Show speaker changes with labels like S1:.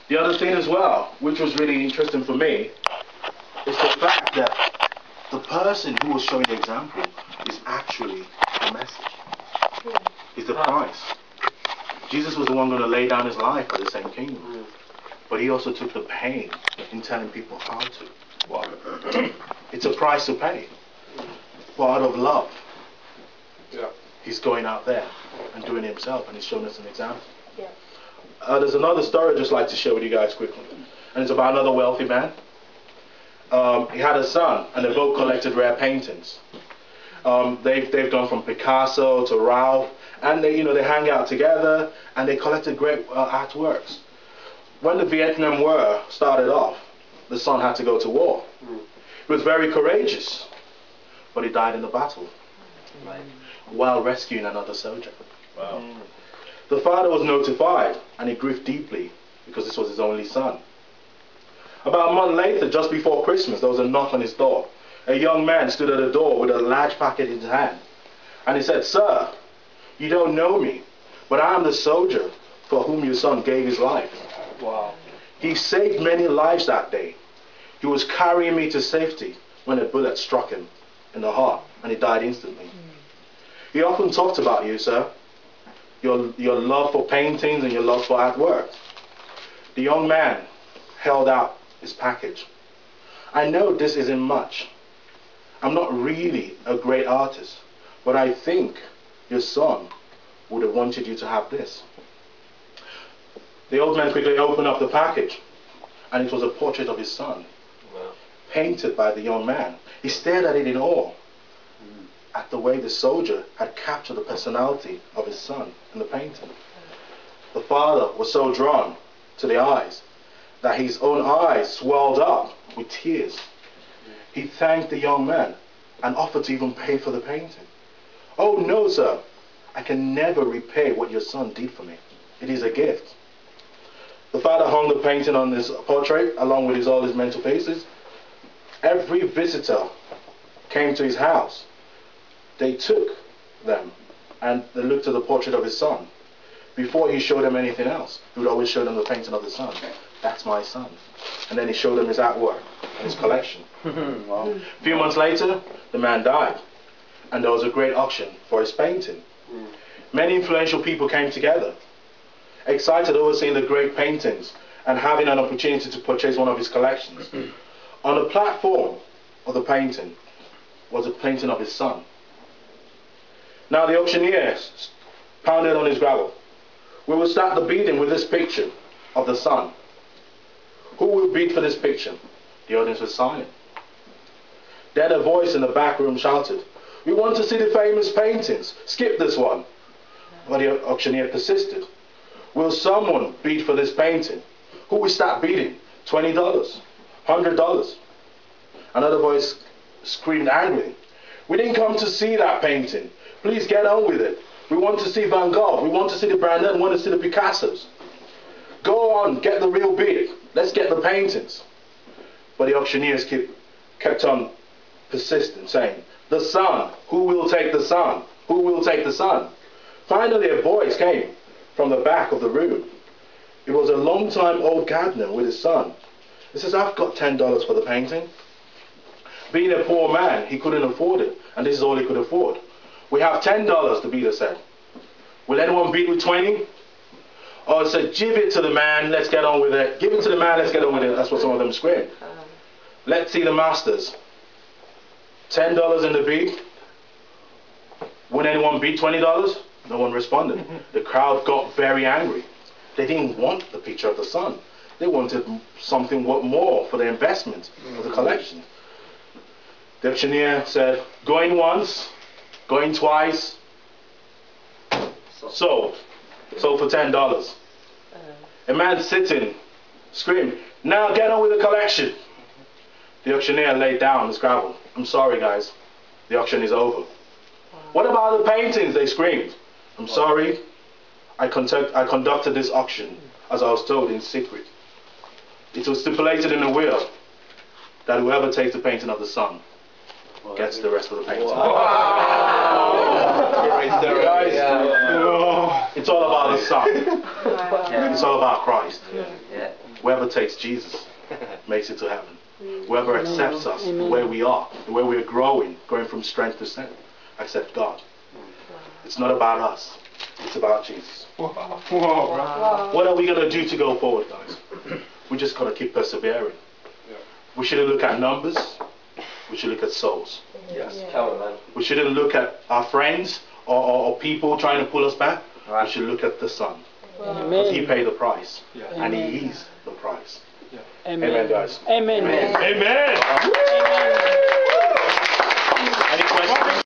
S1: The other thing as well, which was really interesting for me, is the fact that the person who was showing the example is actually the message. Is the price. Jesus was the one going to lay down his life for the same kingdom. But he also took the pain in telling people how to. Wow. It's a price to pay. But out of love, he's going out there and doing it himself, and he's showing us an example. There's another story I'd just like to share with you guys quickly. And it's about another wealthy man. He had a son, and they both collected rare paintings. They've gone from Picasso to Ralph, and they hang out together, and they collected great artworks. When the Vietnam War started off, the son had to go to war. He was very courageous, but he died in the battle while rescuing another soldier. Wow. The father was notified, and he grieved deeply because this was his only son. About a month later, just before Christmas, there was a knock on his door. A young man stood at the door with a large packet in his hand. And he said, "Sir, you don't know me, but I am the soldier for whom your son gave his life." Wow. He saved many lives that day. He was carrying me to safety when a bullet struck him in the heart, and he died instantly. He often talked about you, sir, your love for paintings and your love for artwork. The young man held out his package. "I know this isn't much. I'm not really a great artist, but I think your son would have wanted you to have this." The old man quickly opened up the package, and it was a portrait of his son, painted by the young man. He stared at it in awe, at the way the soldier had captured the personality of his son in the painting. The father was so drawn to the eyes that his own eyes swelled up with tears. He thanked the young man and offered to even pay for the painting. "Oh no, sir, I can never repay what your son did for me. It is a gift." The father hung the painting on his portrait along with all his mental pieces. Every visitor came to his house. They took them and they looked at the portrait of his son. Before he showed them anything else, he would always show them the painting of the son. "That's my son." And then he showed them his artwork and his collection. Wow. A few months later, the man died, and there was a great auction for his painting. Many influential people came together, excited over seeing the great paintings and having an opportunity to purchase one of his collections. On the platform of the painting was a painting of his son. Now the auctioneer pounded on his gravel. "We will start the bidding with this picture of the son. Who will bid for this picture?" The audience was silent. Then a voice in the back room shouted, "We want to see the famous paintings. Skip this one." But the auctioneer persisted. "Will someone bid for this painting? Who will start bidding? $20, $100. Another voice screamed angrily, "We didn't come to see that painting. Please get on with it. We want to see Van Gogh. We want to see the Brandon. We want to see the Picassos. Go on, get the real bid. Let's get the paintings." But the auctioneers kept on persistent, saying, "The son. Who will take the son? Who will take the son?" Finally, a voice came from the back of the room. It was a long-time old gardener with his son. He says, "I've got $10 for the painting." Being a poor man, he couldn't afford it, and this is all he could afford. "We have $10, the bidder said. "Will anyone bid with 20? Oh, it said, "Give it to the man, let's get on with it. Give it to the man, let's get on with it." That's what some of them screamed. "Let's see the masters. $10 in the bid. Would anyone bid $20? No one responded. The crowd got very angry. They didn't want the picture of the son. They wanted something more for the investment of the collection. The auctioneer said, "Going once, going twice, sold. Sold for $10. A man sitting screamed, "Now get on with the collection." The auctioneer laid down his gravel. "I'm sorry, guys. The auction is over." "What about the paintings?" they screamed. "I'm sorry. I conducted this auction as I was told in secret. It was stipulated in the will that whoever takes the painting of the son gets the rest of the painting." Guys, it's all about the son. It's all about Christ. Whoever takes Jesus makes it to heaven. Whoever accepts us the way we are, the way we're growing, going from strength to strength, accept God. It's not about us. It's about Jesus.
S2: Wow.
S1: What are we going to do to go forward, guys? We just got to keep persevering. We shouldn't look at numbers. We should look at souls.
S3: Yes.
S1: We shouldn't look at our friends or people trying to pull us back. We should look at the Son. Because He paid the price. And He is the price. Amen, guys.
S2: Amen.
S1: Amen.